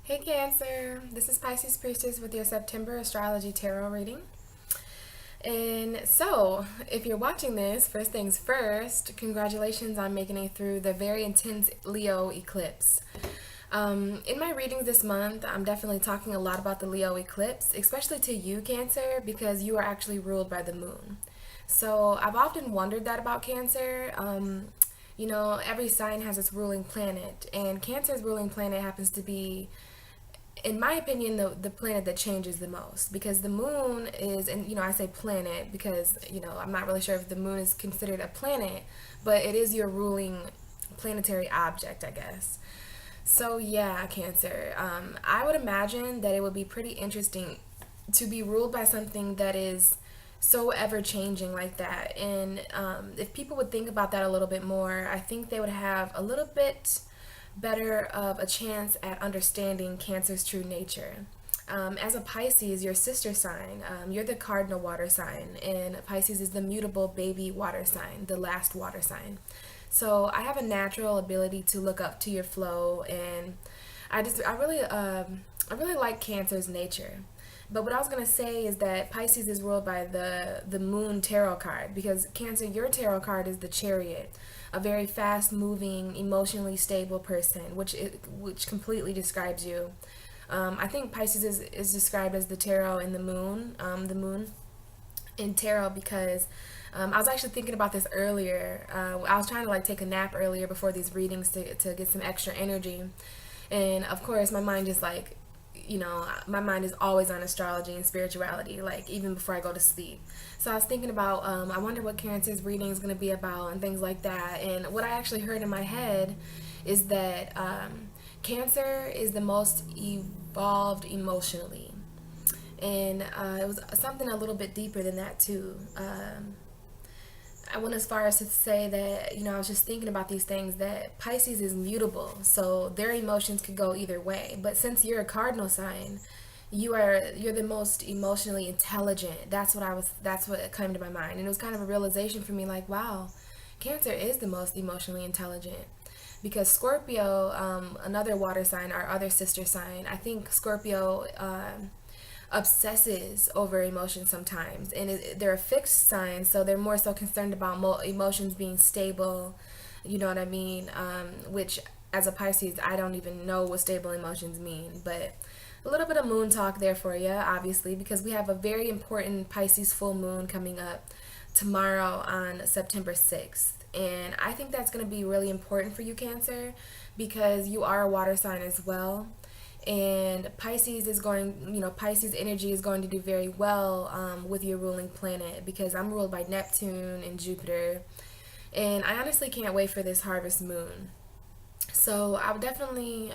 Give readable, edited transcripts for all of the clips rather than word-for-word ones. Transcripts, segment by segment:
Hey Cancer, this is Pisces Priestess with your September Astrology Tarot reading. And so, if you're watching this, first things first, congratulations on making it through the very intense Leo eclipse. In my readings this month, I'm definitely talking a lot about the Leo eclipse, especially to you, Cancer, because you are actually ruled by the moon. So, I've often wondered that about Cancer. Every sign has its ruling planet, and Cancer's ruling planet happens to be, in my opinion, the planet that changes the most, because the moon is, and I say planet because I'm not really sure if the moon is considered a planet, but it is your ruling planetary object, I guess. So yeah, Cancer, I would imagine that it would be pretty interesting to be ruled by something that is so ever changing like that. And if people would think about that a little bit more, I think they would have a little bit better of a chance at understanding Cancer's true nature. As a Pisces, your sister sign, you're the cardinal water sign, and Pisces is the mutable baby water sign, the last water sign. So I have a natural ability to look up to your flow, and I really like Cancer's nature. But what I was gonna say is that Pisces is ruled by the Moon tarot card, because Cancer, your tarot card is the Chariot, a very fast-moving, emotionally stable person, which completely describes you. I think Pisces is described as the tarot in the moon in tarot, because I was actually thinking about this earlier. I was trying to take a nap earlier before these readings to get some extra energy, and of course my mind just my mind is always on astrology and spirituality, even before I go to sleep. So I was thinking about, I wonder what Cancer's reading is going to be about and things like that. And what I actually heard in my head is that Cancer is the most evolved emotionally. And it was something a little bit deeper than that, too. I went as far as to say that, I was just thinking about these things, that Pisces is mutable, so their emotions could go either way. But since you're a cardinal sign, you're the most emotionally intelligent. That's what came to my mind. And it was kind of a realization for me, like, wow, Cancer is the most emotionally intelligent. Because Scorpio, another water sign, our other sister sign, I think Scorpio obsesses over emotions sometimes, and they're a fixed sign, so they're more so concerned about emotions being stable. You know what I mean? Which, as a Pisces, I don't even know what stable emotions mean, but a little bit of moon talk there for you, obviously, because we have a very important Pisces full moon coming up tomorrow on September 6th. And I think that's going to be really important for you, Cancer, because you are a water sign as well. And Pisces energy is going to do very well with your ruling planet, because I'm ruled by Neptune and Jupiter. And I honestly can't wait for this harvest moon. So I would definitely,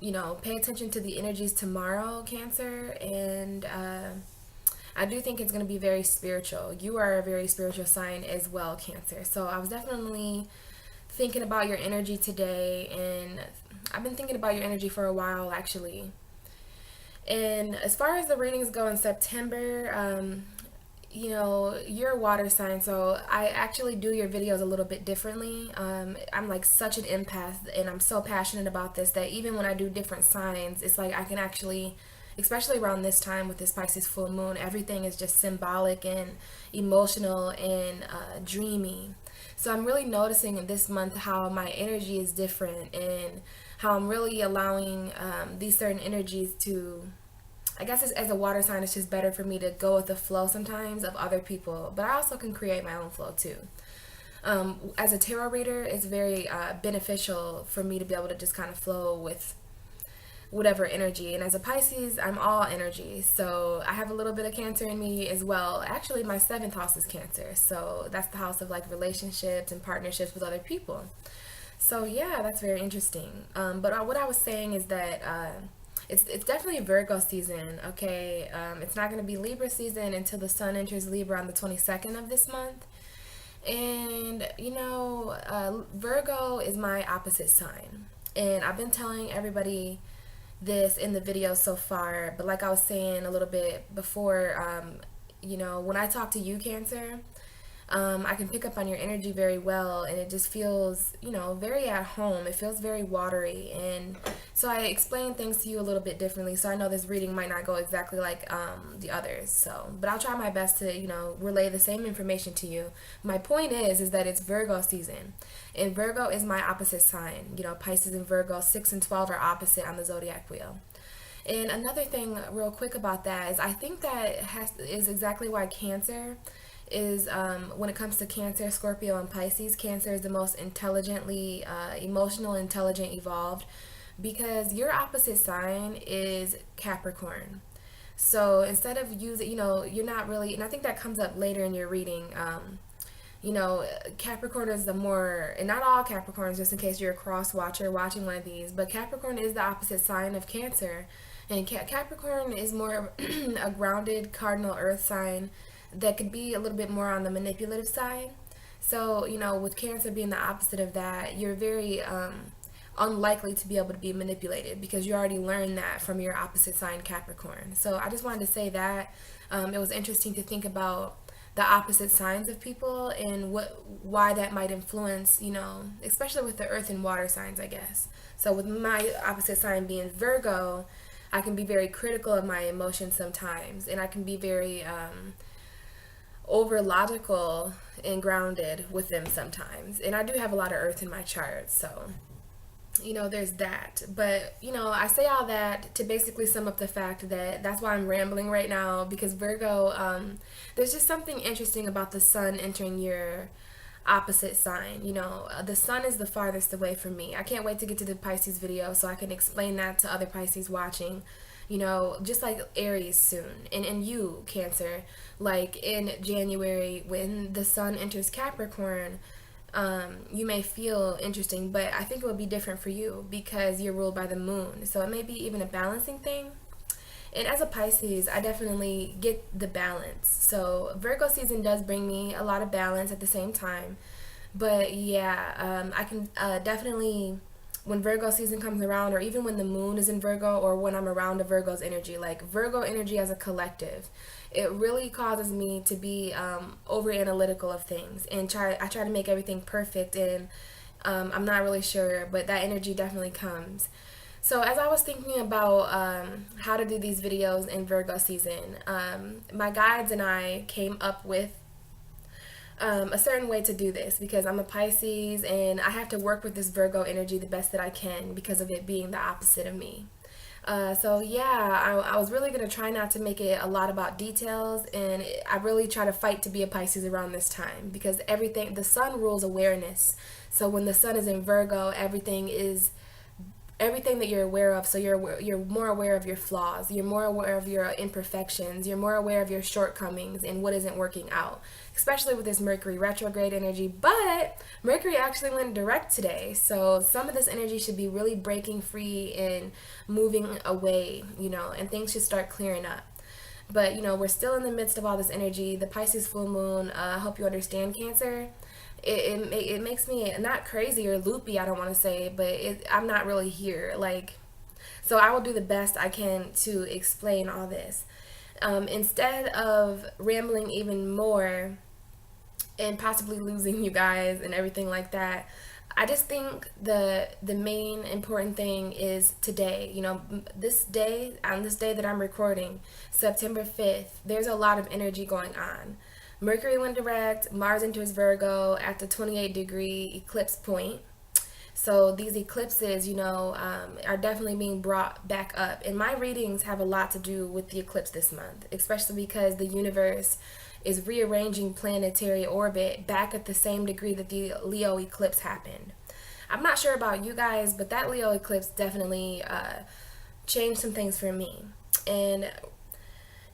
pay attention to the energies tomorrow, Cancer. And I do think it's going to be very spiritual. You are a very spiritual sign as well, Cancer. So I was definitely thinking about your energy today, and I've been thinking about your energy for a while, actually. And as far as the readings go in September, you're a water sign, so I actually do your videos a little bit differently. I'm like such an empath, and I'm so passionate about this that even when I do different signs, it's like I can actually, especially around this time with this Pisces full moon, everything is just symbolic and emotional and dreamy. So I'm really noticing in this month how my energy is different, and how I'm really allowing these certain energies to, I guess as a water sign, it's just better for me to go with the flow sometimes of other people, but I also can create my own flow too. As a tarot reader, it's very beneficial for me to be able to just kind of flow with whatever energy. And as a Pisces, I'm all energy, so I have a little bit of Cancer in me as well. Actually, my seventh house is Cancer, so that's the house of relationships and partnerships with other people. So yeah, that's very interesting. But what I was saying is that it's definitely Virgo season. Okay, it's not going to be Libra season until the Sun enters Libra on the 22nd of this month. And Virgo is my opposite sign, and I've been telling everybody this in the video so far, but like I was saying a little bit before, when I talk to you, Cancer, I can pick up on your energy very well, and it just feels, you know, very at home. It feels very watery, and so I explain things to you a little bit differently. So I know this reading might not go exactly like the others. So, but I'll try my best to, you know, relay the same information to you. My point is that it's Virgo season, and Virgo is my opposite sign. You know, Pisces and Virgo, 6 and 12 are opposite on the zodiac wheel. And another thing, real quick about that, is I think that is exactly why Cancer is, when it comes to Cancer, Scorpio, and Pisces, Cancer is the most intelligently, emotional, intelligent, evolved, because your opposite sign is Capricorn. So instead of using, you know, you're not really, and I think that comes up later in your reading. You know, Capricorn is the more, and not all Capricorns, just in case you're a cross watcher watching one of these, but Capricorn is the opposite sign of Cancer. And Capricorn is more a grounded cardinal earth sign that could be a little bit more on the manipulative side. So, you know, with Cancer being the opposite of that, you're very unlikely to be able to be manipulated because you already learned that from your opposite sign, Capricorn. So I just wanted to say that it was interesting to think about the opposite signs of people and why that might influence, you know, especially with the earth and water signs, I guess. So with my opposite sign being Virgo, I can be very critical of my emotions sometimes, and I can be very over logical and grounded with them sometimes. And I do have a lot of earth in my chart, so you know, there's that. But you know, I say all that to basically sum up the fact that that's why I'm rambling right now, because Virgo, there's just something interesting about the sun entering your opposite sign. You know, the sun is the farthest away from me. I can't wait to get to the Pisces video so I can explain that to other Pisces watching. You know, just like Aries soon, and you, Cancer, like in January when the sun enters Capricorn, you may feel interesting, but I think it would be different for you because you're ruled by the moon. So it may be even a balancing thing. And as a Pisces, I definitely get the balance. So Virgo season does bring me a lot of balance at the same time. But yeah, I can definitely, when Virgo season comes around, or even when the moon is in Virgo, or when I'm around a Virgo's energy, like Virgo energy as a collective, it really causes me to be over analytical of things, and I try to make everything perfect, and I'm not really sure, but that energy definitely comes. So as I was thinking about how to do these videos in Virgo season, my guides and I came up with a certain way to do this, because I'm a Pisces and I have to work with this Virgo energy the best that I can because of it being the opposite of me. So yeah, I was really going to try not to make it a lot about details, and I really try to fight to be a Pisces around this time, because everything, the sun rules awareness. So when the sun is in Virgo, everything that you're aware of. So you're more aware of your flaws, you're more aware of your imperfections, you're more aware of your shortcomings and what isn't working out, especially with this Mercury retrograde energy. But Mercury actually went direct today, so some of this energy should be really breaking free and moving away, you know, and things should start clearing up. But you know, we're still in the midst of all this energy. The Pisces full moon, I hope you understand, Cancer, it makes me not crazy or loopy, I don't want to say, but I'm not really here, like, so I will do the best I can to explain all this, instead of rambling even more and possibly losing you guys and everything like that. I just think the main important thing is today, you know, this day, on this day that I'm recording, September 5th, there's a lot of energy going on. Mercury went direct, Mars enters Virgo at the 28-degree eclipse point. So these eclipses, you know, are definitely being brought back up. And my readings have a lot to do with the eclipse this month, especially because the universe is rearranging planetary orbit back at the same degree that the Leo eclipse happened. I'm not sure about you guys, but that Leo eclipse definitely changed some things for me. And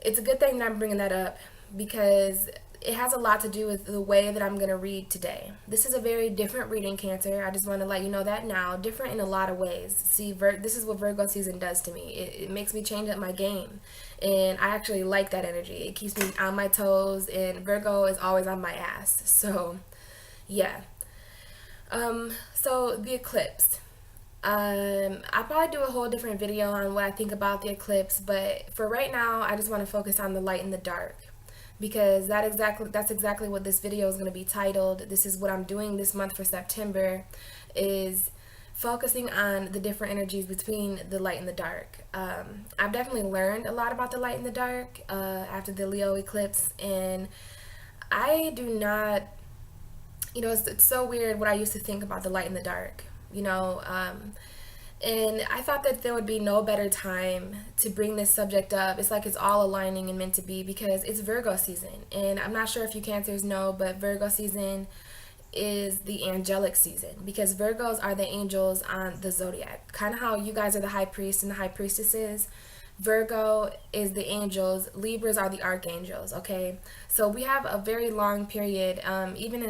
it's a good thing that I'm bringing that up, because it has a lot to do with the way that I'm going to read today. This is a very different reading, Cancer. I just want to let you know that now. Different in a lot of ways. See, this is what Virgo season does to me. It makes me change up my game. And I actually like that energy. It keeps me on my toes, and Virgo is always on my ass. So, yeah. So, the eclipse. I'll probably do a whole different video on what I think about the eclipse, but for right now, I just want to focus on the light and the dark. because that's exactly what this video is going to be titled. This is what I'm doing this month for September, is focusing on the different energies between the light and the dark. I've definitely learned a lot about the light and the dark after the Leo eclipse, and I do not, it's so weird what I used to think about the light and the dark, and I thought that there would be no better time to bring this subject up. It's like it's all aligning and meant to be, because it's Virgo season. And I'm not sure if you Cancers know, but Virgo season is the angelic season, because Virgos are the angels on the zodiac. Kind of how you guys are the high priest and the high priestesses. Virgo is the angels, Libras are the archangels, okay? So we have a very long period, even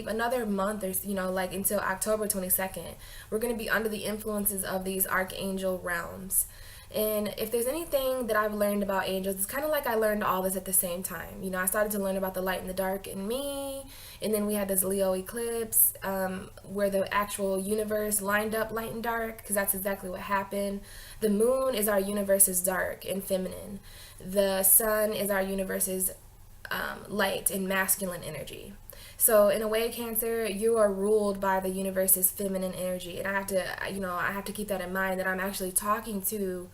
another month, or like until October 22nd, we're going to be under the influences of these archangel realms. And if there's anything that I've learned about angels, it's kind of like I learned all this at the same time. I started to learn about the light and the dark in me, and then we had this Leo eclipse where the actual universe lined up light and dark, because that's exactly what happened. The moon is our universe's dark and feminine. The sun is our universe's light and masculine energy. So in a way, Cancer, you are ruled by the universe's feminine energy, and I have to keep that in mind, that I'm actually talking to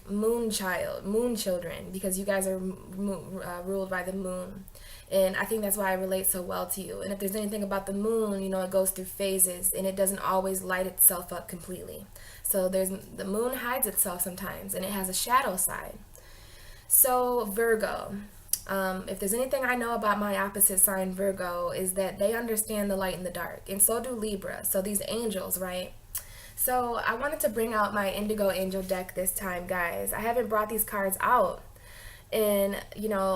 moon children, because you guys are ruled by the moon, and I think that's why I relate so well to you. And if there's anything about the moon, it goes through phases, and it doesn't always light itself up completely. So the moon hides itself sometimes, and it has a shadow side. So Virgo. If there's anything I know about my opposite sign, Virgo, is that they understand the light and the dark, and so do Libra. So these angels, right? So I wanted to bring out my Indigo Angel deck this time, guys. I haven't brought these cards out, and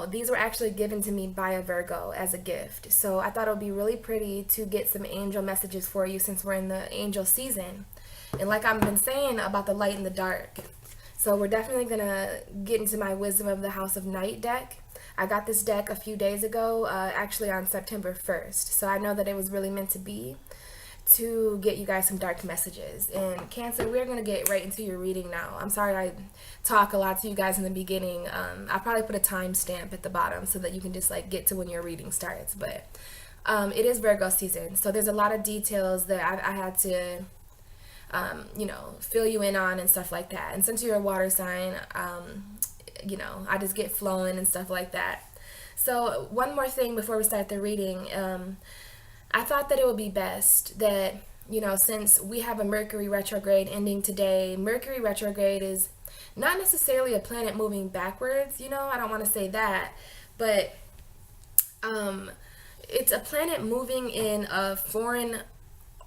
these were actually given to me by a Virgo as a gift. So I thought it would be really pretty to get some angel messages for you, since we're in the angel season. And like I've been saying about the light and the dark, so we're definitely gonna get into my Wisdom of the House of Night deck. I got this deck a few days ago, actually on September 1st. So I know that it was really meant to be, to get you guys some dark messages. And Cancer, we're going to get right into your reading now. I'm sorry I talk a lot to you guys in the beginning. I'll probably put a timestamp at the bottom so that you can just get to when your reading starts. But it is Virgo season, so there's a lot of details that I had to fill you in on and stuff like that. And since you're a water sign, I just get flowing and stuff like that. So one more thing before we start the reading, I thought that it would be best that, since we have a Mercury retrograde ending today, Mercury retrograde is not necessarily a planet moving backwards, I don't want to say that, but it's a planet moving in a foreign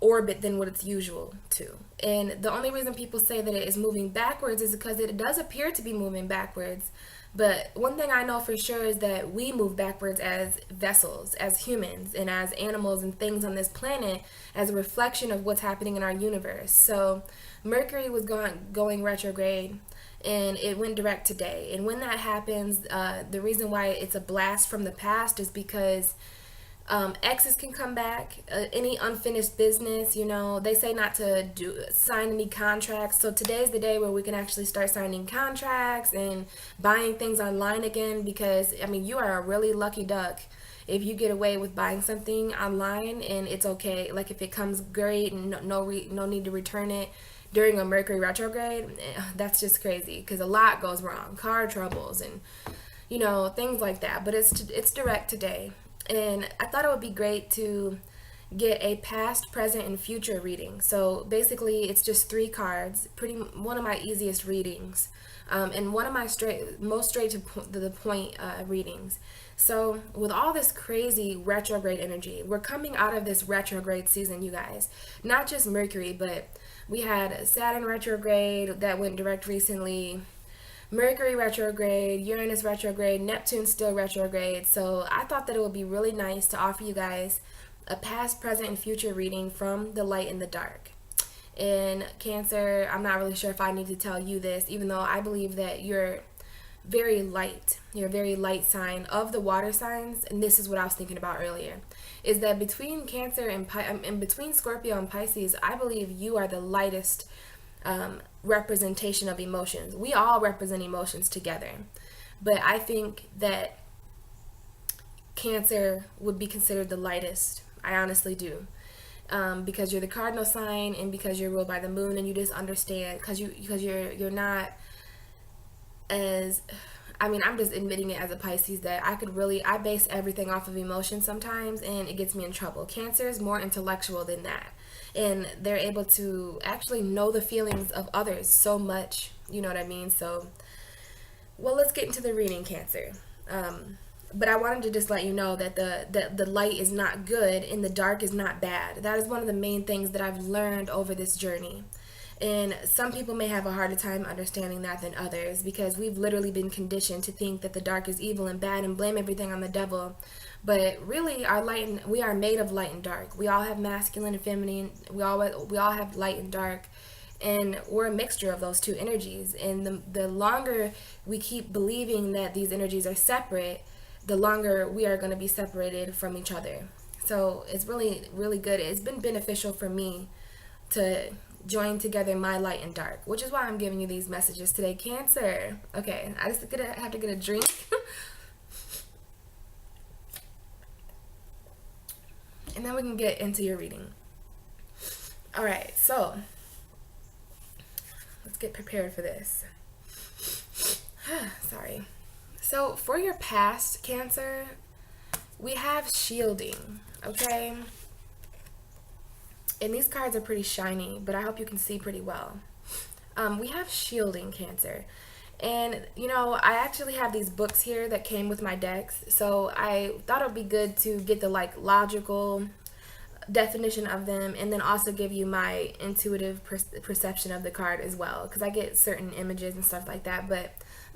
orbit than what it's usual to. And the only reason people say that it is moving backwards is because it does appear to be moving backwards. But one thing I know for sure is that we move backwards as vessels, as humans, and as animals and things on this planet, as a reflection of what's happening in our universe. So Mercury was going retrograde, and it went direct today. And when that happens, the reason why it's a blast from the past is because exes can come back, any unfinished business, they say not to sign any contracts. So today's the day where we can actually start signing contracts and buying things online again, because you are a really lucky duck if you get away with buying something online and it's okay. Like if it comes great and no need to return it during a Mercury retrograde, that's just crazy, because a lot goes wrong, car troubles and things like that. But it's direct today. And I thought it would be great to get a past, present, and future reading. So basically, it's just 3 cards, one of my easiest readings, and one of my most straight to the point readings. So with all this crazy retrograde energy, we're coming out of this retrograde season, you guys. Not just Mercury, but we had Saturn retrograde that went direct recently, Mercury retrograde, Uranus retrograde, Neptune still retrograde. So I thought that it would be really nice to offer you guys a past, present, and future reading from the light and the dark. And Cancer, I'm not really sure if I need to tell you this, even though I believe that you're very light. You're a very light sign of the water signs. And this is what I was thinking about earlier, is that between Cancer and between Scorpio and Pisces, I believe you are the lightest representation of emotions. We all represent emotions together, but I think that Cancer would be considered the lightest. I honestly do. Because you're the cardinal sign, and because you're ruled by the moon, and you just understand, because you're not as, I mean, I'm just admitting it as a Pisces that I base everything off of emotion sometimes, and it gets me in trouble. Cancer is more intellectual than that, and they're able to actually know the feelings of others so much, you know what I mean? So, well, let's get into the reading, Cancer. But I wanted to just let you know that the light is not good and the dark is not bad. That is one of the main things that I've learned over this journey. And some people may have a harder time understanding that than others, because we've literally been conditioned to think that the dark is evil and bad and blame everything on the devil. But really, we are made of light and dark. We all have masculine and feminine. We all have light and dark, and we're a mixture of those two energies. And the longer we keep believing that these energies are separate, the longer we are going to be separated from each other. So it's really, really good. It's been beneficial for me to join together my light and dark, which is why I'm giving you these messages today, Cancer. Okay, I just have to get a drink. And then we can get into your reading. All right, so let's get prepared for this. Sorry. So for your past, Cancer, we have shielding, okay? And these cards are pretty shiny, but I hope you can see pretty well. We have shielding, Cancer. And, you know, I actually have these books here that came with my decks. So I thought it would be good to get the, like, logical definition of them, and then also give you my intuitive perception of the card as well, because I get certain images and stuff like that. But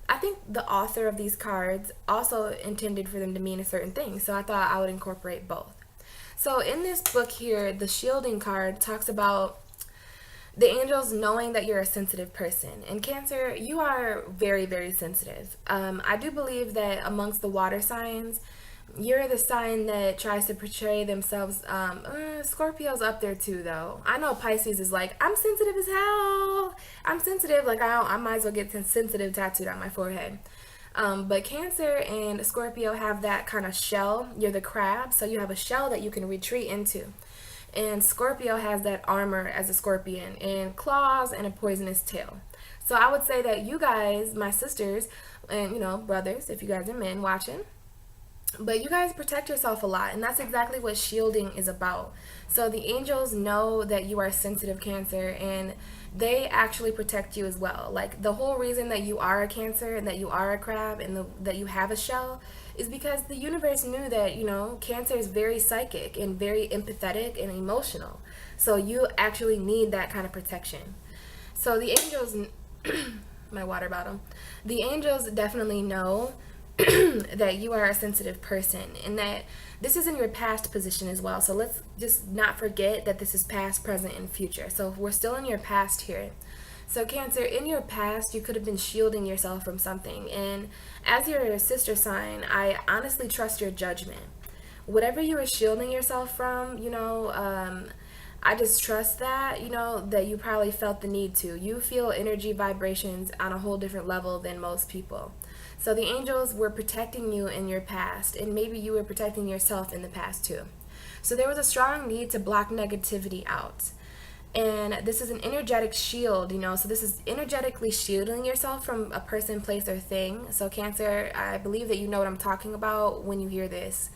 I think the author of these cards also intended for them to mean a certain thing. So I thought I would incorporate both. So in this book here, the shielding card talks about the angels knowing that you're a sensitive person. And Cancer, you are very, very sensitive. I do believe that amongst the water signs, you're the sign that tries to portray themselves. Scorpio's up there too, though. I know Pisces is like, I'm sensitive as hell. I'm sensitive. Like, I might as well get sensitive tattooed on my forehead. But Cancer and Scorpio have that kind of shell. You're the crab, so you have a shell that you can retreat into. And Scorpio has that armor as a scorpion, and claws and a poisonous tail. So I would say that you guys, my sisters, and, you know, brothers, if you guys are men watching, but you guys protect yourself a lot, and that's exactly what shielding is about. So the angels know that you are sensitive, Cancer, and they actually protect you as well. Like, the whole reason that you are a Cancer and that you are a crab and that you have a shell is because the universe knew that, you know, Cancer is very psychic and very empathetic and emotional. So you actually need that kind of protection. So the angels, my water bottle, the angels definitely know that you are a sensitive person, and that this is in your past position as well. So let's just not forget that this is past, present, and future. So we're still in your past here. So Cancer, in your past, you could have been shielding yourself from something. And as your sister sign, I honestly trust your judgment. Whatever you were shielding yourself from, you know, I just trust that, you know, that you probably felt the need to. You feel energy vibrations on a whole different level than most people. So the angels were protecting you in your past, and maybe you were protecting yourself in the past too. So there was a strong need to block negativity out. And this is an energetic shield, you know, so this is energetically shielding yourself from a person, place, or thing. So Cancer, I believe that you know what I'm talking about when you hear this.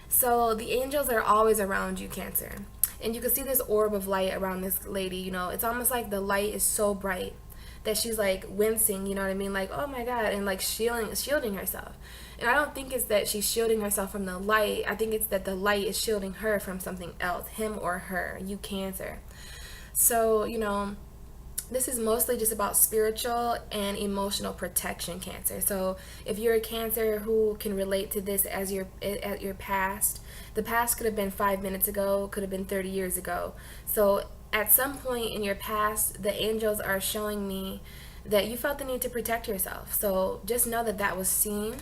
So the angels are always around you, Cancer. And you can see this orb of light around this lady, you know, it's almost like the light is so bright that she's like wincing, you know what I mean? Like, oh my God, and like shielding herself. And I don't think it's that she's shielding herself from the light. I think it's that the light is shielding her from something else, him or her, you Cancer. So, you know, this is mostly just about spiritual and emotional protection, Cancer. So if you're a Cancer who can relate to this as at your past, the past could have been 5 minutes ago, could have been 30 years ago. So at some point in your past, the angels are showing me that you felt the need to protect yourself. So just know that that was seen.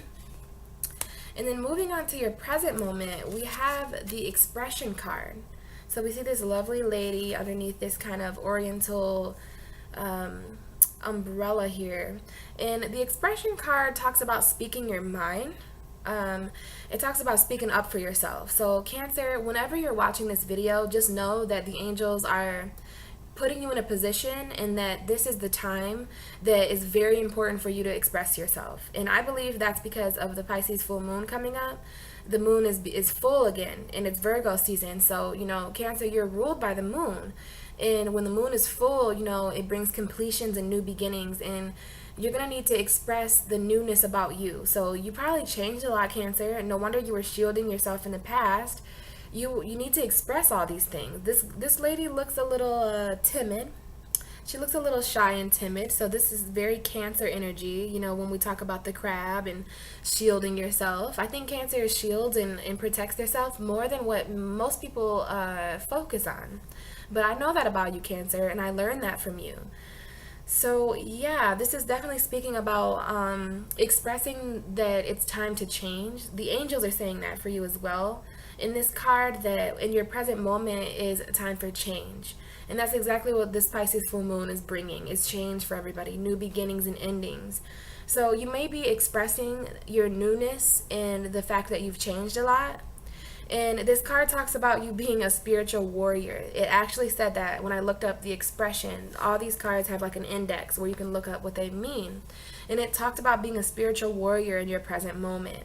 And then moving on to your present moment, we have the expression card. So we see this lovely lady underneath this kind of oriental umbrella here. And the expression card talks about speaking your mind. Um, it talks about speaking up for yourself. So Cancer, whenever you're watching this video, just know that the angels are putting you in a position and that this is the time that is very important for you to express yourself. And I believe that's because of the Pisces full moon coming up. The moon is full again and it's Virgo season. So, Cancer, you're ruled by the moon. And when the moon is full, it brings completions and new beginnings, and you're going to need to express the newness about you. So you probably changed a lot, Cancer, and no wonder you were shielding yourself in the past. You need to express all these things. This lady looks a little timid. She looks a little shy and timid. So this is very Cancer energy, when we talk about the crab and shielding yourself. I think Cancer shields and protects themselves more than what most people focus on. But I know that about you, Cancer, and I learned that from you. So yeah, this is definitely speaking about expressing that it's time to change. The angels are saying that for you as well. In this card, that in your present moment is a time for change. And that's exactly what this Pisces full moon is bringing, is change for everybody, new beginnings and endings. So you may be expressing your newness and the fact that you've changed a lot. And this card talks about you being a spiritual warrior. It actually said that when I looked up the expression. All these cards have like an index where you can look up what they mean. And it talked about being a spiritual warrior in your present moment.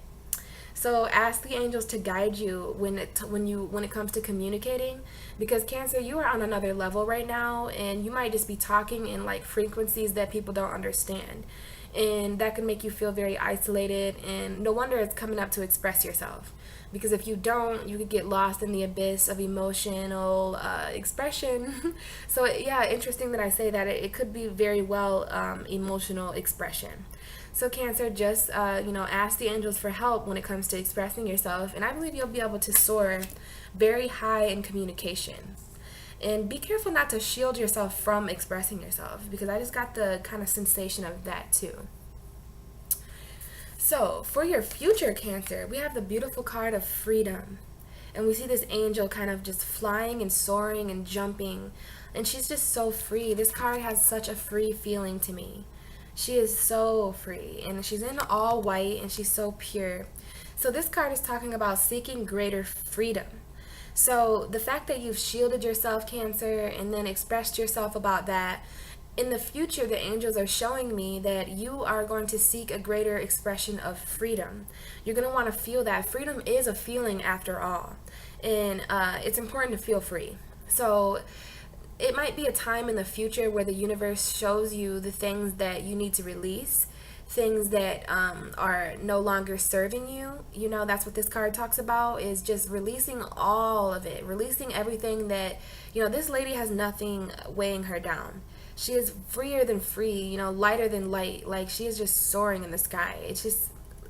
So ask the angels to guide you when it comes to communicating, because Cancer, you are on another level right now, and you might just be talking in like frequencies that people don't understand. And that can make you feel very isolated, and no wonder it's coming up to express yourself. Because if you don't, you could get lost in the abyss of emotional expression. So yeah, interesting that I say that. It could be very well emotional expression. So Cancer, just ask the angels for help when it comes to expressing yourself, and I believe you'll be able to soar very high in communication. And be careful not to shield yourself from expressing yourself, because I just got the kind of sensation of that too. So for your future, Cancer, we have the beautiful card of freedom. And we see this angel kind of just flying and soaring and jumping. And she's just so free. This card has such a free feeling to me. She is so free. And she's in all white and she's so pure. So this card is talking about seeking greater freedom. So the fact that you've shielded yourself, Cancer, and then expressed yourself about that, in the future, the angels are showing me that you are going to seek a greater expression of freedom. You're going to want to feel that. Freedom is a feeling after all. And it's important to feel free. So it might be a time in the future where the universe shows you the things that you need to release, things that are no longer serving you. That's what this card talks about, is just releasing all of it, releasing everything that, this lady has nothing weighing her down. She is freer than free, lighter than light. Like, she is just soaring in the sky. It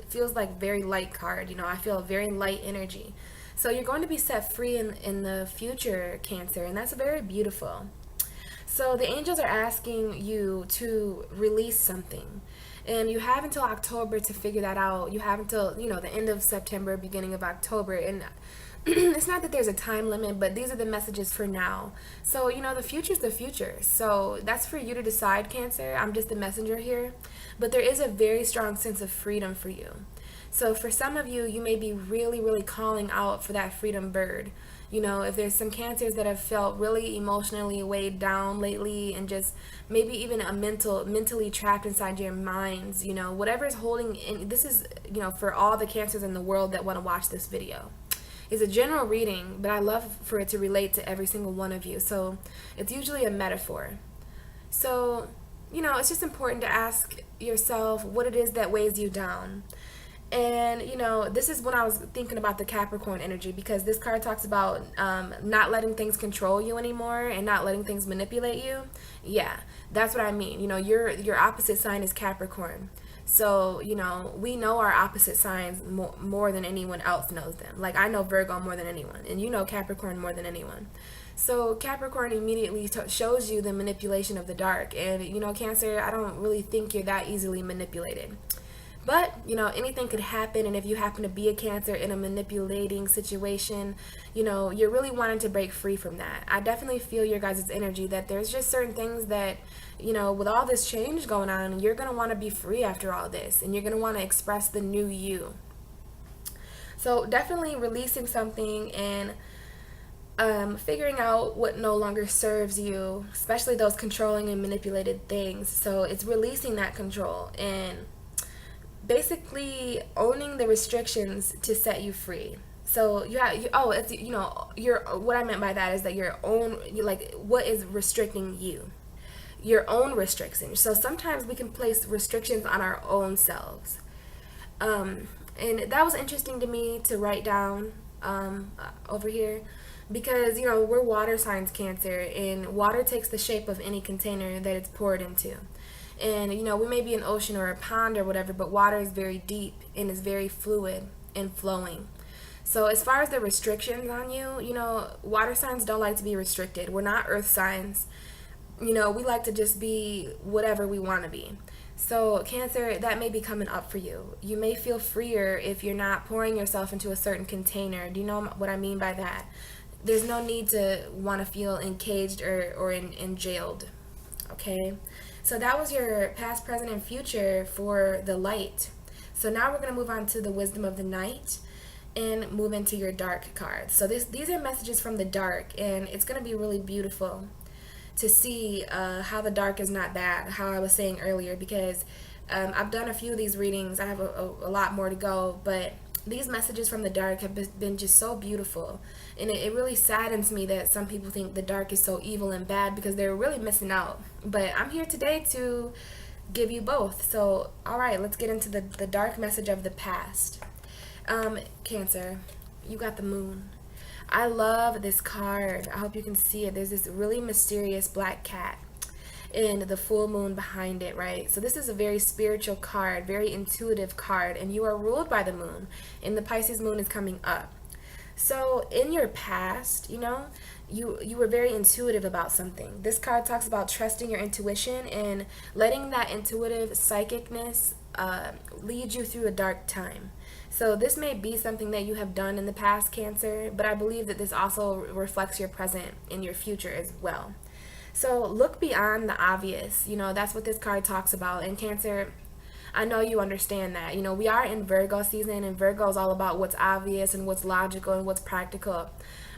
feels like very light card. I feel a very light energy. So you're going to be set free in the future, Cancer, and that's very beautiful. So the angels are asking you to release something. And you have until October to figure that out. You have until, the end of September, beginning of October. And it's not that there's a time limit, but these are the messages for now. So, the future's the future. So that's for you to decide, Cancer. I'm just the messenger here. But there is a very strong sense of freedom for you. So for some of you, you may be really, really calling out for that freedom bird. If there's some Cancers that have felt really emotionally weighed down lately, and just maybe even mentally trapped inside your minds, whatever is holding in, this is, for all the Cancers in the world that want to watch this video. It's a general reading, but I love for it to relate to every single one of you. So it's usually a metaphor. So, it's just important to ask yourself what it is that weighs you down. And, this is when I was thinking about the Capricorn energy, because this card talks about not letting things control you anymore and not letting things manipulate you. Yeah, that's what I mean. Your opposite sign is Capricorn. So, we know our opposite signs more than anyone else knows them. Like, I know Virgo more than anyone, and you know Capricorn more than anyone. So Capricorn immediately shows you the manipulation of the dark. And, Cancer, I don't really think you're that easily manipulated. But, anything could happen, and if you happen to be a Cancer in a manipulating situation, you're really wanting to break free from that. I definitely feel your guys' energy that there's just certain things that, with all this change going on, you're going to want to be free after all this, and you're going to want to express the new you. So definitely releasing something and figuring out what no longer serves you, especially those controlling and manipulated things. So it's releasing that control and basically owning the restrictions to set you free. So it's your what I meant by that is that your own, like, what is restricting you, your own restrictions. So sometimes we can place restrictions on our own selves. And that was interesting to me to write down over here because we're water signs, Cancer, and water takes the shape of any container that it's poured into. And we may be an ocean or a pond or whatever, but water is very deep and is very fluid and flowing. So as far as the restrictions on you, water signs don't like to be restricted. We're not earth signs. We like to just be whatever we want to be. So Cancer, that may be coming up for you. You may feel freer if you're not pouring yourself into a certain container. Do you know what I mean by that? There's no need to want to feel encaged or in jailed. Okay? So that was your past, present, and future for the light. So now we're going to move on to the wisdom of the night and move into your dark cards. So these are messages from the dark, and it's going to be really beautiful to see how the dark is not bad, how I was saying earlier, because I've done a few of these readings. I have a lot more to go, but these messages from the dark have been just so beautiful. And it really saddens me that some people think the dark is so evil and bad because they're really missing out. But I'm here today to give you both. So, all right, let's get into the dark message of the past. Cancer, you got the moon. I love this card. I hope you can see it. There's this really mysterious black cat and the full moon behind it, right? So this is a very spiritual card, very intuitive card, and you are ruled by the moon, and the Pisces moon is coming up. So in your past, you were very intuitive about something. This card talks about trusting your intuition and letting that intuitive psychicness lead you through a dark time. So this may be something that you have done in the past, Cancer, but I believe that this also reflects your present and your future as well. So look beyond the obvious. That's what this card talks about. And Cancer, I know you understand that. We are in Virgo season, and Virgo is all about what's obvious and what's logical and what's practical.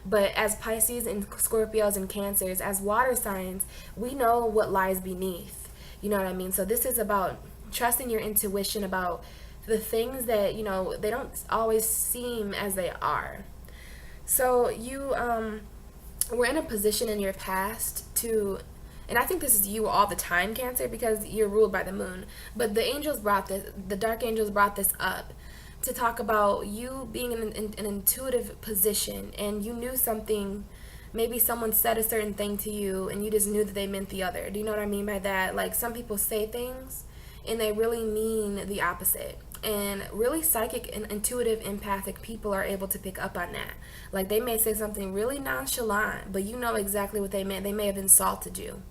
But as Pisces and Scorpios and Cancers, as water signs, we know what lies beneath. You know what I mean? So this is about trusting your intuition about the things that, they don't always seem as they are. So you were in a position in your past to, and I think this is you all the time, Cancer, because you're ruled by the moon. But the dark angels brought this up to talk about you being in an intuitive position, and you knew something. Maybe someone said a certain thing to you, and you just knew that they meant the other. Do you know what I mean by that? Like, some people say things, and they really mean the opposite. And really psychic and intuitive empathic people are able to pick up on that. Like, they may say something really nonchalant, but you know exactly what they meant. They may have insulted you.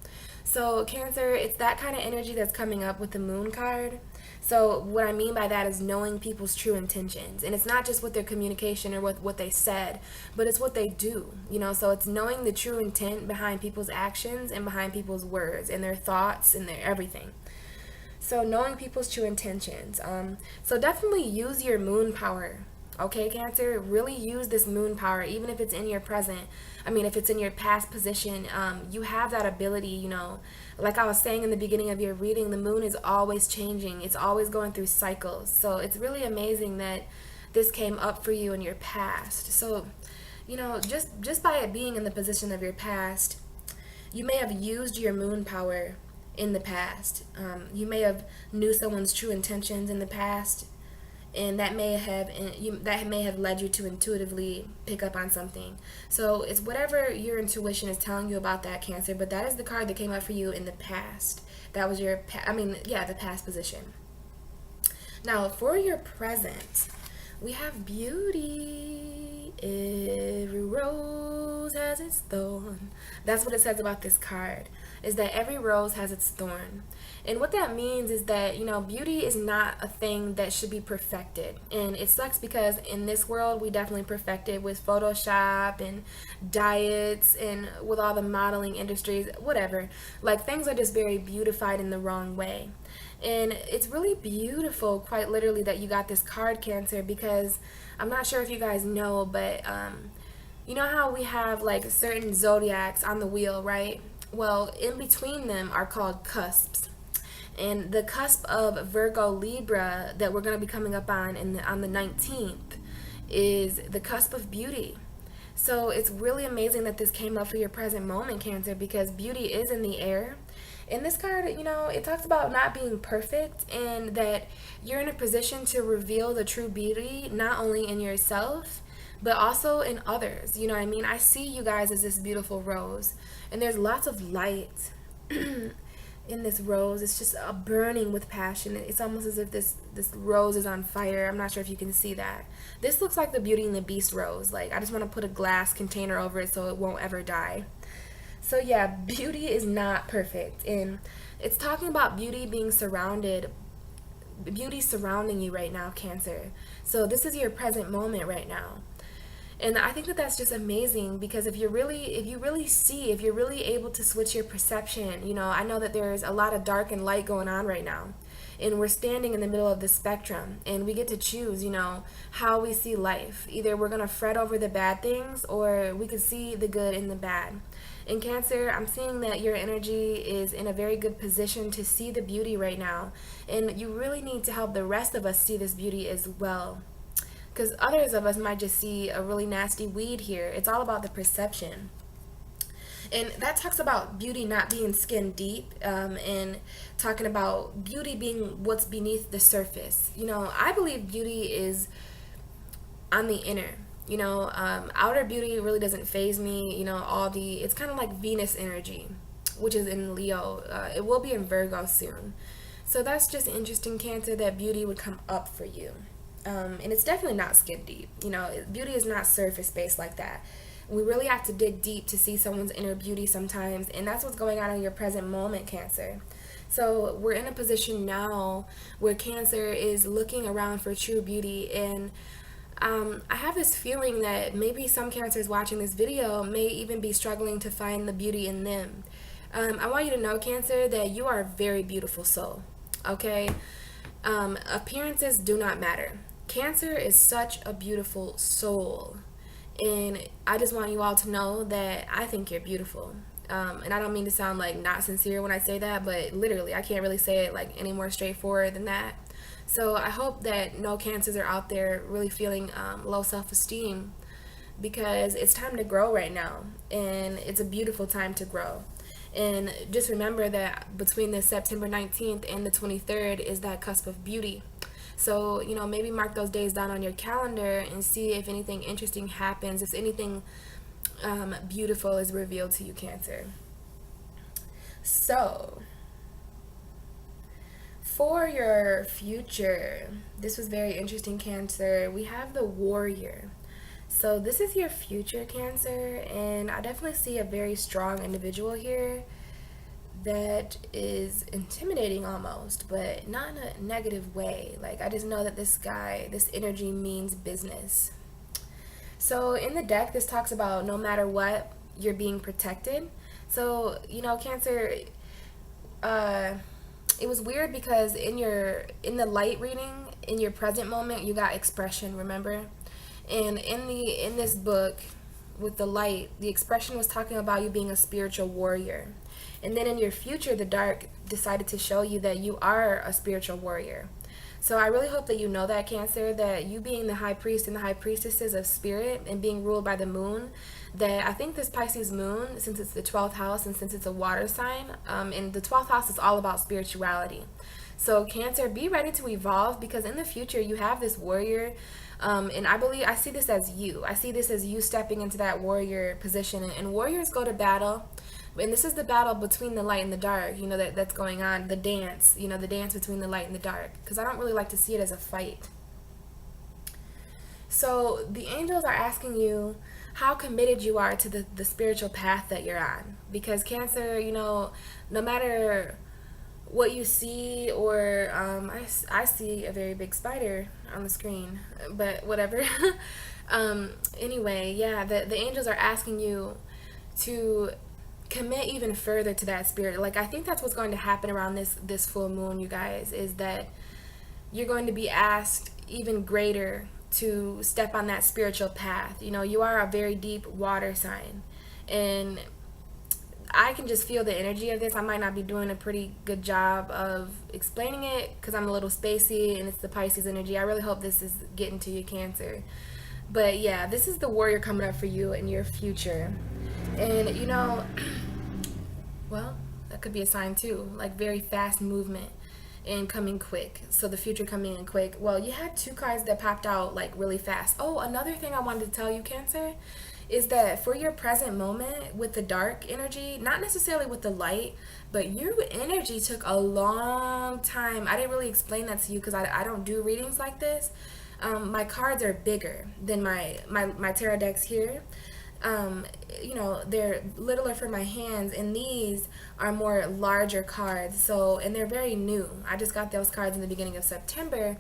So Cancer, it's that kind of energy that's coming up with the moon card. So what I mean by that is knowing people's true intentions. And it's not just with their communication or what they said, but it's what they do. So it's knowing the true intent behind people's actions and behind people's words and their thoughts and their everything. So knowing people's true intentions. So definitely use your moon power. Okay, Cancer, really use this moon power, even if it's in your present. If it's in your past position, you have that ability, like I was saying in the beginning of your reading, the moon is always changing. It's always going through cycles. So it's really amazing that this came up for you in your past. So, just by it being in the position of your past, you may have used your moon power in the past. You may have knew someone's true intentions in the past, and that may have led you to intuitively pick up on something. So it's whatever your intuition is telling you about that, Cancer, but that is the card that came up for you in the past. That was the past position. Now for your present, we have beauty. Every rose has its thorn. That's what it says about this card, is that every rose has its thorn. And what that means is that, beauty is not a thing that should be perfected. And it sucks because in this world, we definitely perfect it with Photoshop and diets and with all the modeling industries, whatever. Like, things are just very beautified in the wrong way. And it's really beautiful, quite literally, that you got this card, Cancer, because I'm not sure if you guys know, but you know how we have like certain zodiacs on the wheel, right? Well, in between them are called cusps. And the cusp of Virgo Libra that we're going to be coming up on on the 19th is the cusp of beauty. So it's really amazing that this came up for your present moment, Cancer, because beauty is in the air. In this card, you know, it talks about not being perfect and that you're in a position to reveal the true beauty not only in yourself, but also in others. You know what I mean? I see you guys as this beautiful rose, and there's lots of light in this rose. It's just burning with passion. It's almost as if this rose is on fire. I'm not sure if you can see that. This looks like the Beauty and the Beast rose. Like, I just want to put a glass container over it so it won't ever die. So yeah, beauty is not perfect, and it's talking about beauty surrounding you right now, Cancer. So this is your present moment right now. And I think that that's just amazing, because if you're really able to switch your perception, you know, I know that there's a lot of dark and light going on right now. And we're standing in the middle of the spectrum, and we get to choose, you know, how we see life. Either we're going to fret over the bad things, or we could see the good in the bad. In Cancer, I'm seeing that your energy is in a very good position to see the beauty right now. And you really need to help the rest of us see this beauty as well, because others of us might just see a really nasty weed here. It's all about the perception. And that talks about beauty not being skin deep, and talking about beauty being what's beneath the surface. You know, I believe beauty is on the inner. You know, outer beauty really doesn't faze me. You know, it's kind of like Venus energy, which is in Leo. It will be in Virgo soon. So that's just interesting, Cancer, that beauty would come up for you. And it's definitely not skin deep. You know, beauty is not surface based like that. We really have to dig deep to see someone's inner beauty sometimes, and that's what's going on in your present moment, Cancer. So we're in a position now where Cancer is looking around for true beauty, and I have this feeling that maybe some Cancers watching this video may even be struggling to find the beauty in them. I want you to know, Cancer, that you are a very beautiful soul, okay? Appearances do not matter. Cancer is such a beautiful soul, and I just want you all to know that I think you're beautiful. And I don't mean to sound like not sincere when I say that, but literally I can't really say it like any more straightforward than that. So I hope that no Cancers are out there really feeling low self-esteem, because it's time to grow right now, and it's a beautiful time to grow. And just remember that between the September 19th and the 23rd is that cusp of beauty. So, you know, maybe mark those days down on your calendar and see if anything interesting happens, if anything beautiful is revealed to you, Cancer. So, for your future, this was very interesting, Cancer. We have the Warrior. So this is your future, Cancer, and I definitely see a very strong individual here that is intimidating almost, but not in a negative way. Like, I just know that this energy means business. So in the deck, this talks about no matter what, you're being protected. So, you know, Cancer, it was weird because in the light reading, in your present moment, you got expression, remember? And in this book with the light, the expression was talking about you being a spiritual warrior. And then in your future, the dark decided to show you that you are a spiritual warrior. So I really hope that you know that, Cancer, that you being the high priest and the high priestesses of spirit and being ruled by the moon, that I think this Pisces moon, since it's the 12th house and since it's a water sign, and the 12th house is all about spirituality. So Cancer, be ready to evolve, because in the future you have this warrior, and I see this as you. I see this as you stepping into that warrior position, and warriors go to battle. And this is the battle between the light and the dark, you know, that's going on, the dance, you know, the dance between the light and the dark, because I don't really like to see it as a fight. So the angels are asking you how committed you are to the spiritual path that you're on, because Cancer, you know, no matter what you see, or I see a very big spider on the screen, but whatever. Anyway, yeah, the angels are asking you to commit even further to that spirit. Like, I think that's what's going to happen around this full moon, you guys, is that you're going to be asked even greater to step on that spiritual path. You know, you are a very deep water sign, and I can just feel the energy of this. I might not be doing a pretty good job of explaining it because I'm a little spacey and it's the Pisces energy. I really hope this is getting to you, Cancer. But yeah, this is the warrior coming up for you in your future. And you know, well, that could be a sign too, like very fast movement and coming quick. So the future coming in quick. Well, you had two cards that popped out like really fast. Oh, another thing I wanted to tell you, Cancer, is that for your present moment with the dark energy, not necessarily with the light, but your energy took a long time. I didn't really explain that to you because I don't do readings like this. My cards are bigger than my tarot decks here. You know, they're littler for my hands, and these are more larger cards. So, and they're very new. I just got those cards in the beginning of September.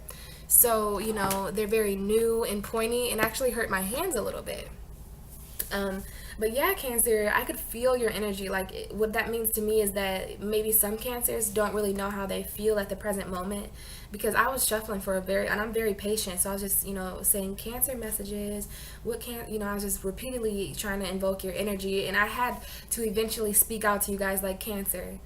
So, you know, they're very new and pointy and actually hurt my hands a little bit. But yeah, Cancer, I could feel your energy. Like, what that means to me is that maybe some Cancers don't really know how they feel at the present moment, because I was shuffling for and I'm very patient, so I was just, you know, saying Cancer messages, I was just repeatedly trying to invoke your energy, and I had to eventually speak out to you guys like, Cancer,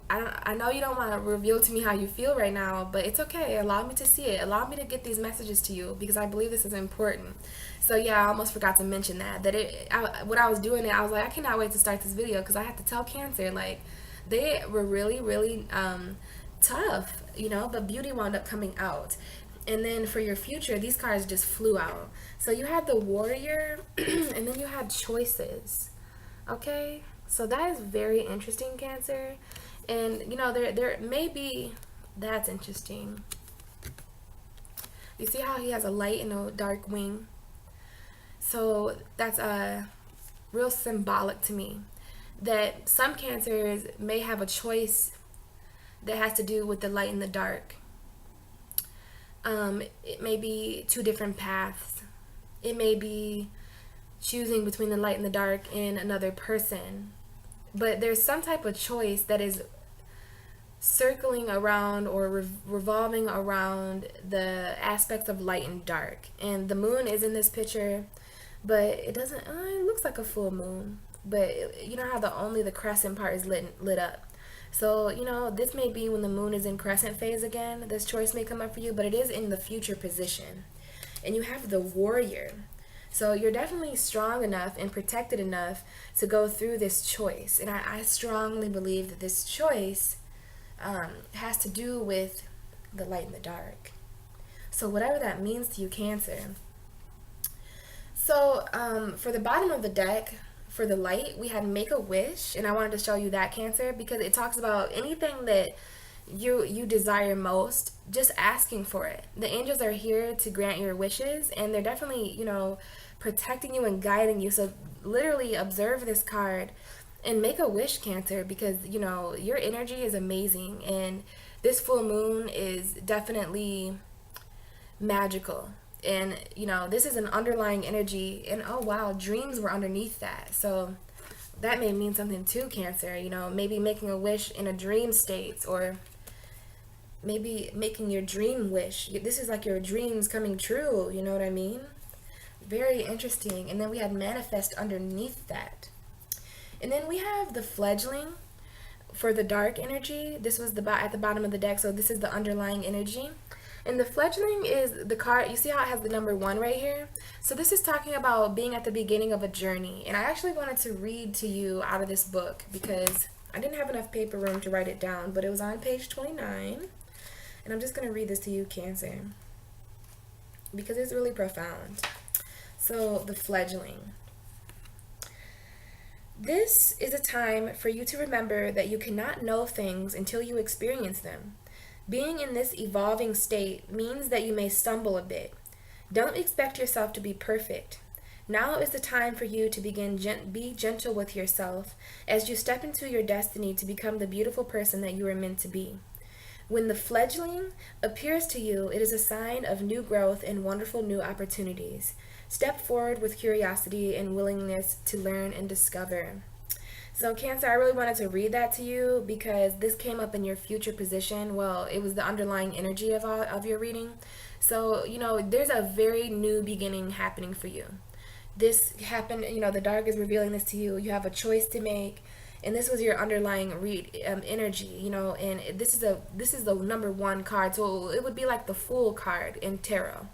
I know you don't want to reveal to me how you feel right now, but it's okay. Allow me to see it. Allow me to get these messages to you, because I believe this is important. So yeah, I almost forgot to mention when I was doing it, I was like, I cannot wait to start this video, because I had to tell Cancer, like, they were really, really tough, you know, but beauty wound up coming out. And then for your future, these cards just flew out. So you had the warrior, and then you had choices. Okay, so that is very interesting, Cancer. And you know, there may be, that's interesting. You see how he has a light and a dark wing? So that's real symbolic to me, that some Cancers may have a choice that has to do with the light and the dark. It may be two different paths. It may be choosing between the light and the dark in another person. But there's some type of choice that is circling around or revolving around the aspects of light and dark. And the moon is in this picture, but it doesn't, it looks like a full moon, but you know how only the crescent part is lit up. So, you know, this may be when the moon is in crescent phase again, this choice may come up for you, but it is in the future position. And you have the warrior. So you're definitely strong enough and protected enough to go through this choice. And I strongly believe that this choice has to do with the light and the dark. So whatever that means to you, Cancer. So for the bottom of the deck, for the light, we had make a wish, and I wanted to show you that, Cancer, because it talks about anything that you desire most, just asking for it. The angels are here to grant your wishes, and they're definitely, you know, protecting you and guiding you. So literally observe this card and make a wish, Cancer, because you know your energy is amazing, and this full moon is definitely magical. And you know, this is an underlying energy, and oh wow, dreams were underneath that. So that may mean something too, Cancer. You know, maybe making a wish in a dream state, or maybe making your dream wish. This is like your dreams coming true, you know what I mean? Very interesting. And then we had manifest underneath that. And then we have the fledgling for the dark energy. This was at the bottom of the deck, so this is the underlying energy. And the fledgling is the card, you see how it has the number 1 right here? So this is talking about being at the beginning of a journey. And I actually wanted to read to you out of this book because I didn't have enough paper room to write it down, but it was on page 29. And I'm just going to read this to you, Cancer, because it's really profound. So the fledgling. This is a time for you to remember that you cannot know things until you experience them. Being in this evolving state means that you may stumble a bit. Don't expect yourself to be perfect. Now is the time for you to begin be gentle with yourself as you step into your destiny to become the beautiful person that you are meant to be. When the fledgling appears to you, it is a sign of new growth and wonderful new opportunities. Step forward with curiosity and willingness to learn and discover. So Cancer, I really wanted to read that to you because this came up in your future position. Well, it was the underlying energy of all of your reading. So, there's a very new beginning happening for you. This happened, the dark is revealing this to you. You have a choice to make, and this was your underlying energy, and this is the number one card. So it would be like the Fool card in tarot.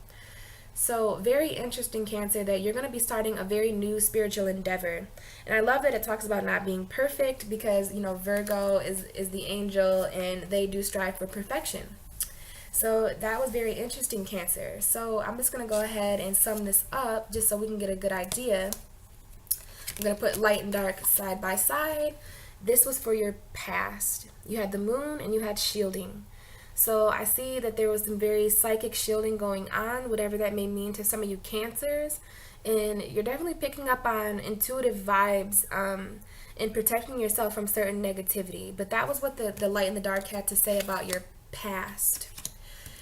So, very interesting, Cancer, that you're going to be starting a very new spiritual endeavor. And I love that it talks about not being perfect because, Virgo is the angel and they do strive for perfection. So, that was very interesting, Cancer. So, I'm just going to go ahead and sum this up just so we can get a good idea. I'm going to put light and dark side by side. This was for your past. You had the moon and you had shielding. So I see that there was some very psychic shielding going on, whatever that may mean to some of you Cancers. And you're definitely picking up on intuitive vibes and protecting yourself from certain negativity. But that was what the light and the dark had to say about your past.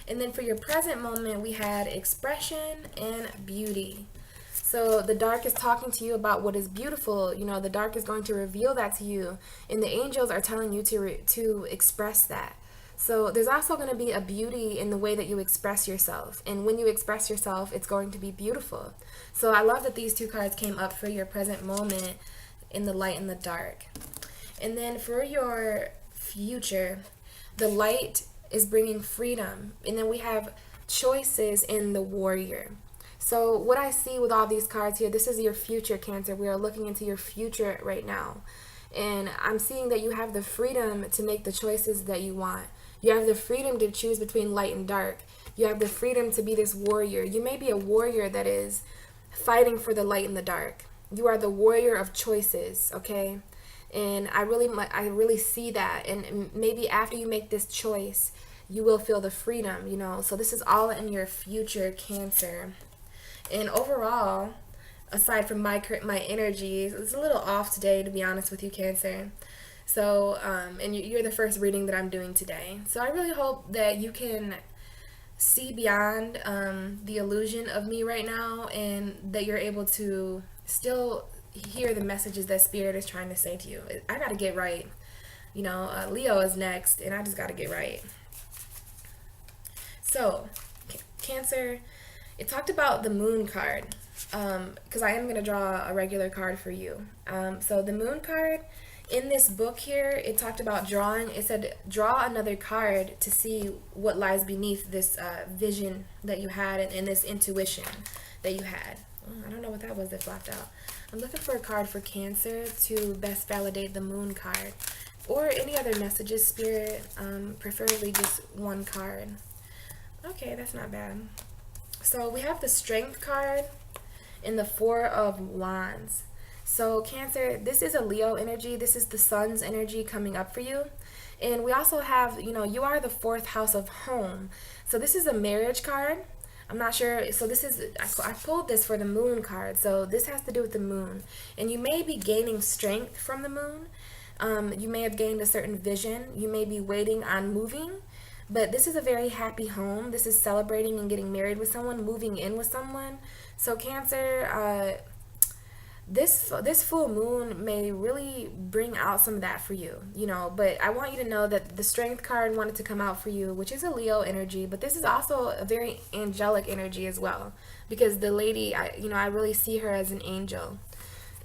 And then for your present moment, we had expression and beauty. So the dark is talking to you about what is beautiful. The dark is going to reveal that to you. And the angels are telling you to express that. So there's also going to be a beauty in the way that you express yourself. And when you express yourself, it's going to be beautiful. So I love that these two cards came up for your present moment in the light and the dark. And then for your future, the light is bringing freedom. And then we have choices in the warrior. So what I see with all these cards here, this is your future, Cancer. We are looking into your future right now. And I'm seeing that you have the freedom to make the choices that you want. You have the freedom to choose between light and dark. You have the freedom to be this warrior. You may be a warrior that is fighting for the light and the dark. You are the warrior of choices, okay? And I really see that. And maybe after you make this choice, you will feel the freedom, So this is all in your future, Cancer. And overall, aside from my energies, it's a little off today, to be honest with you, Cancer. So, and you're the first reading that I'm doing today. So I really hope that you can see beyond the illusion of me right now and that you're able to still hear the messages that Spirit is trying to say to you. I got to get right. Leo is next, and I just got to get right. So, Cancer, it talked about the Moon card because I am going to draw a regular card for you. So the Moon card, in this book here, it talked about drawing. It said, draw another card to see what lies beneath this vision that you had and this intuition that you had. Oh, I don't know what that was that flopped out. I'm looking for a card for Cancer to best validate the Moon card. Or any other messages, Spirit, preferably just one card. Okay, that's not bad. So we have the Strength card and the Four of Wands. So Cancer, this is a Leo energy. This is the sun's energy coming up for you. And we also have, you are the fourth house of home. So this is a marriage card. I'm not sure. So this is, I pulled this for the Moon card. So this has to do with the moon. And you may be gaining strength from the moon. You may have gained a certain vision. You may be waiting on moving. But this is a very happy home. This is celebrating and getting married with someone, moving in with someone. So Cancer, this full moon may really bring out some of that for you, but I want you to know that the Strength card wanted to come out for you, which is a Leo energy, but this is also a very angelic energy as well, because the lady, I really see her as an angel,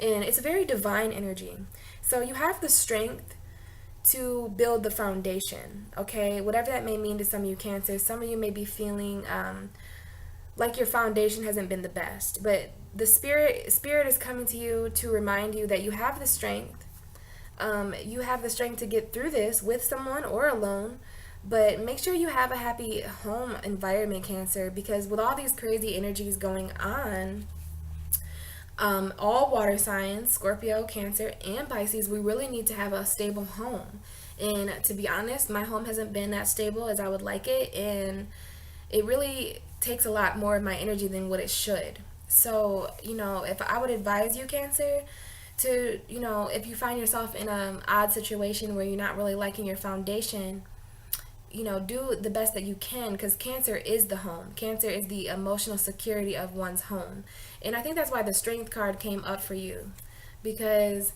and it's a very divine energy. So you have the strength to build the foundation, okay? Whatever that may mean to some of you Cancer. Some of you may be feeling like your foundation hasn't been the best, but the spirit is coming to you to remind you that you have the strength. You have the strength to get through this with someone or alone, but make sure you have a happy home environment, Cancer, because with all these crazy energies going on, all water signs, Scorpio, Cancer, and Pisces, we really need to have a stable home. And to be honest, my home hasn't been that stable as I would like it, and it really takes a lot more of my energy than what it should. So, if I would advise you, Cancer, to, if you find yourself in an odd situation where you're not really liking your foundation, do the best that you can, because Cancer is the home. Cancer is the emotional security of one's home. And I think that's why the Strength card came up for you, because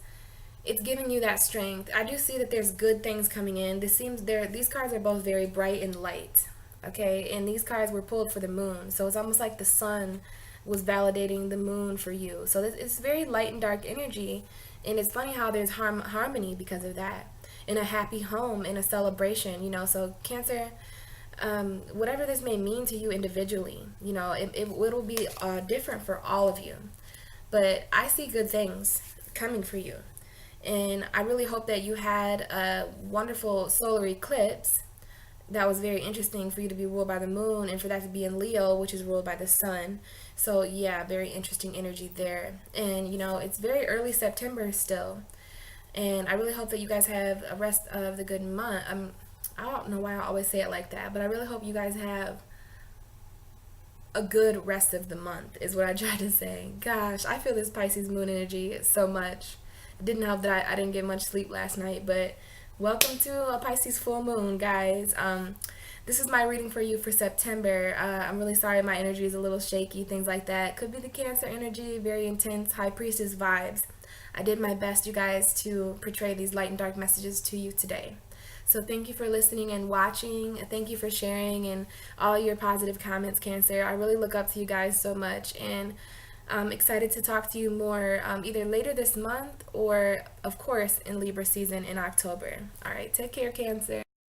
it's giving you that strength. I do see that there's good things coming in. These cards are both very bright and light. Okay, and these cards were pulled for the moon. So it's almost like the sun was validating the moon for you. So it's very light and dark energy, and it's funny how there's harmony because of that. In a happy home, in a celebration, you know. So Cancer, whatever this may mean to you individually, you know, it'll be different for all of you. But I see good things coming for you. And I really hope that you had a wonderful solar eclipse that was very interesting for you to be ruled by the moon and for that to be in Leo, which is ruled by the sun. So yeah, very interesting energy there. And you know, it's very early September still. And I really hope that you guys have a rest of the good month. I don't know why I always say it like that, but I really hope you guys have a good rest of the month is what I try to say. Gosh, I feel this Pisces moon energy so much. It didn't help that I didn't get much sleep last night, but welcome to a Pisces full moon, guys. This is my reading for you for September. I'm really sorry my energy is a little shaky, things like that. Could be the Cancer energy, very intense, High Priestess vibes. I did my best, you guys, to portray these light and dark messages to you today. So thank you for listening and watching. Thank you for sharing and all your positive comments, Cancer. I really look up to you guys so much, and I'm excited to talk to you more either later this month or, of course, in Libra season in October. All right, take care, Cancer.